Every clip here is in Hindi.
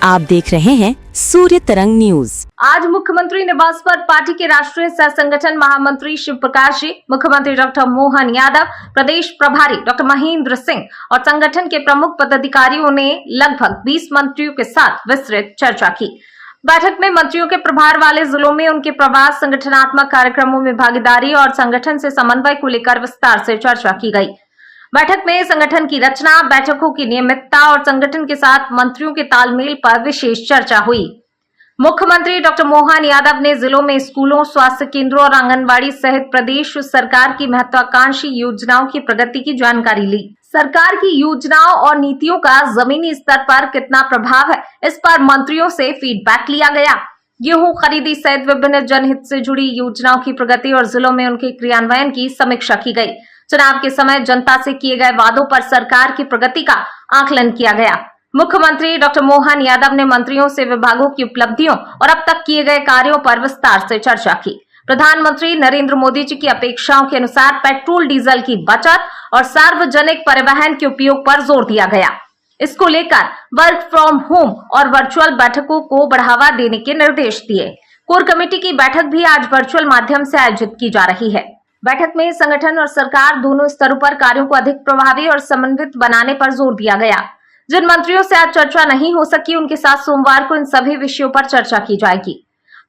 आप देख रहे हैं सूर्य तरंग न्यूज। आज मुख्यमंत्री निवास पर पार्टी के राष्ट्रीय सह संगठन महामंत्री शिव प्रकाश जी, मुख्यमंत्री डॉक्टर मोहन यादव, प्रदेश प्रभारी डॉक्टर महेंद्र सिंह और संगठन के प्रमुख पदाधिकारियों ने लगभग 20 मंत्रियों के साथ विस्तृत चर्चा की। बैठक में मंत्रियों के प्रभार वाले जिलों में उनके प्रवास, संगठनात्मक कार्यक्रमों में भागीदारी और संगठन से समन्वय को लेकर विस्तार से चर्चा की गई। बैठक में संगठन की रचना, बैठकों की नियमितता और संगठन के साथ मंत्रियों के तालमेल पर विशेष चर्चा हुई। मुख्यमंत्री डॉक्टर मोहन यादव ने जिलों में स्कूलों, स्वास्थ्य केंद्रों और आंगनबाड़ी सहित प्रदेश सरकार की महत्वाकांक्षी योजनाओं की प्रगति की जानकारी ली। सरकार की योजनाओं और नीतियों का जमीनी स्तर पर कितना प्रभाव है, इस पर मंत्रियों से फीडबैक लिया गया। गेहूं खरीदी सहित विभिन्न जनहित से जुड़ी योजनाओं की प्रगति और जिलों में उनके क्रियान्वयन की समीक्षा की गई। चुनाव के समय जनता से किए गए वादों पर सरकार की प्रगति का आकलन किया गया। मुख्यमंत्री डॉक्टर मोहन यादव ने मंत्रियों से विभागों की उपलब्धियों और अब तक किए गए कार्यों पर विस्तार से चर्चा की। प्रधानमंत्री नरेंद्र मोदी जी की अपेक्षाओं के अनुसार पेट्रोल डीजल की बचत और सार्वजनिक परिवहन के उपयोग पर जोर दिया गया। इसको लेकर वर्क फ्रॉम होम और वर्चुअल बैठकों को बढ़ावा देने के निर्देश दिए। कोर कमेटी की बैठक भी आज वर्चुअल माध्यम से आयोजित की जा रही है। बैठक में संगठन और सरकार दोनों स्तरों पर कार्यों को अधिक प्रभावी और समन्वित बनाने पर जोर दिया गया। जिन मंत्रियों से आज चर्चा नहीं हो सकी, उनके साथ सोमवार को इन सभी विषयों पर चर्चा की जाएगी।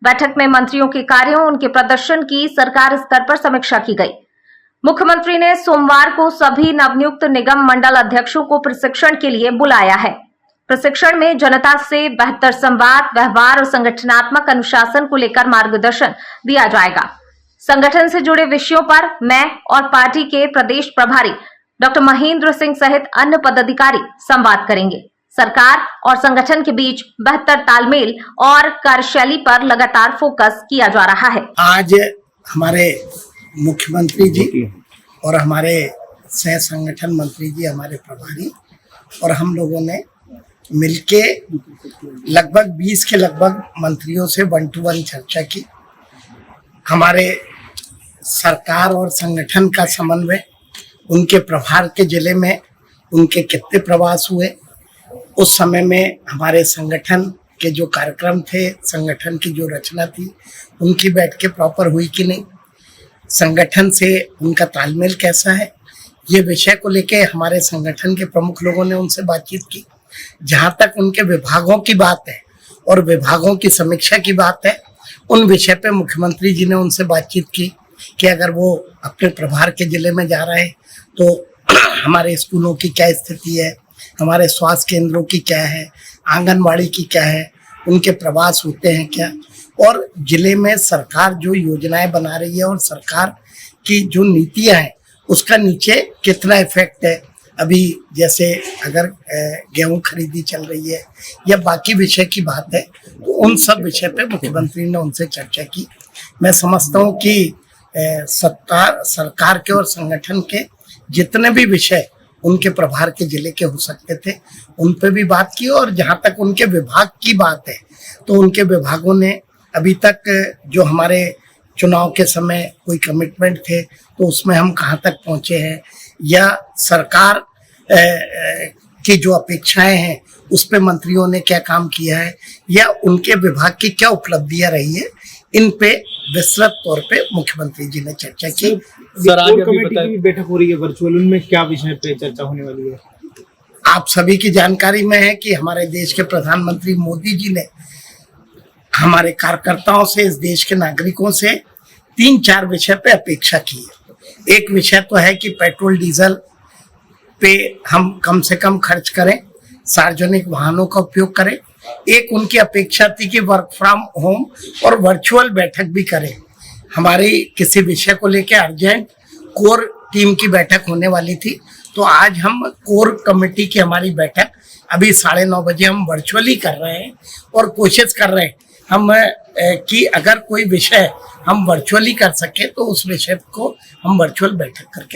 बैठक में मंत्रियों के कार्यों, उनके प्रदर्शन की सरकार स्तर पर समीक्षा की गई। मुख्यमंत्री ने सोमवार को सभी नवनियुक्त निगम मंडल अध्यक्षों को प्रशिक्षण के लिए बुलाया है। प्रशिक्षण में जनता से बेहतर संवाद, व्यवहार और संगठनात्मक अनुशासन को लेकर मार्गदर्शन दिया जाएगा। संगठन से जुड़े विषयों पर मैं और पार्टी के प्रदेश प्रभारी डॉक्टर महेंद्र सिंह सहित अन्य पदाधिकारी संवाद करेंगे। सरकार और संगठन के बीच बेहतर तालमेल और कार्यशैली पर लगातार फोकस किया जा रहा है। आज हमारे मुख्यमंत्री जी और हमारे सह संगठन मंत्री जी, हमारे प्रभारी और हम लोगों ने मिलके लगभग 20 के लगभग मंत्रियों से 1-to-1 चर्चा की। हमारे सरकार और संगठन का समन्वय, उनके प्रभार के जिले में उनके कितने प्रवास हुए, उस समय में हमारे संगठन के जो कार्यक्रम थे, संगठन की जो रचना थी, उनकी बैठकें प्रॉपर हुई कि नहीं, संगठन से उनका तालमेल कैसा है, ये विषय को लेके हमारे संगठन के प्रमुख लोगों ने उनसे बातचीत की। जहाँ तक उनके विभागों की बात है और विभागों की समीक्षा की बात है, उन विषय पे मुख्यमंत्री जी ने उनसे बातचीत की कि अगर वो अपने प्रभार के जिले में जा रहे हैं तो हमारे स्कूलों की क्या स्थिति है, हमारे स्वास्थ्य केंद्रों की क्या है, आंगनबाड़ी की क्या है, उनके प्रवास होते हैं क्या, और जिले में सरकार जो योजनाएं बना रही है और सरकार की जो नीतियां हैं उसका नीचे कितना इफेक्ट है। अभी जैसे अगर गेहूं खरीदी चल रही है या बाकी विषय की बात है, तो उन सब विषय पे मुख्यमंत्री ने उनसे चर्चा की। मैं समझता हूँ कि सरकार के और संगठन के जितने भी विषय उनके प्रभार के जिले के हो सकते थे, उन पे भी बात की। और जहाँ तक उनके विभाग की बात है, तो उनके विभागों ने अभी तक जो हमारे चुनाव के समय कोई कमिटमेंट थे, तो उसमें हम कहाँ तक पहुँचे हैं, या सरकार की जो अपेक्षाएं हैं उस पे मंत्रियों ने क्या काम किया है, या उनके विभाग की क्या उपलब्धियां रही है, इन पे विस्तृत तौर पे मुख्यमंत्री जी ने चर्चा की। सर, आज कमेटी की बैठक हो रही है वर्चुअल, उनमें क्या विषय पे चर्चा होने वाली है? आप सभी की जानकारी में है कि हमारे देश के प्रधानमंत्री मोदी जी ने हमारे कार्यकर्ताओं से, इस देश के नागरिकों से 3-4 विषय पे अपेक्षा की है। एक विषय तो है कि पेट्रोल डीजल पे हम कम से कम खर्च करें, सार्वजनिक वाहनों का उपयोग करें। एक उनकी अपेक्षा थी कि वर्क फ्रॉम होम और वर्चुअल बैठक भी करें। हमारी किसी विषय को लेकर अर्जेंट कोर टीम की बैठक होने वाली थी, तो आज हम कोर कमेटी की हमारी बैठक अभी 9:30 बजे हम वर्चुअली कर रहे हैं और कोशिश कर रहे हैं हम कि अगर कोई विषय हम वर्चुअली कर सके तो उस विषय को हम वर्चुअल बैठक करके